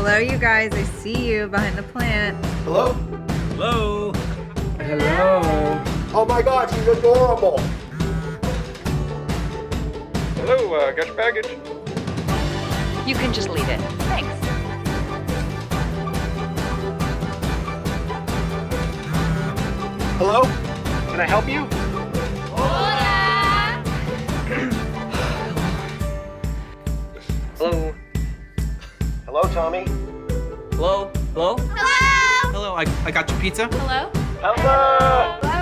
Hello, you guys. I see you behind the plant. Hello? Hello. Hello. Oh my God, she's adorable. Hello, got your baggage? You can just leave it. Thanks. Hello? Can I help you? Hello. Hello, Tommy. Hello. Hello. Hello! Hello. I got your pizza. Hello? Hello!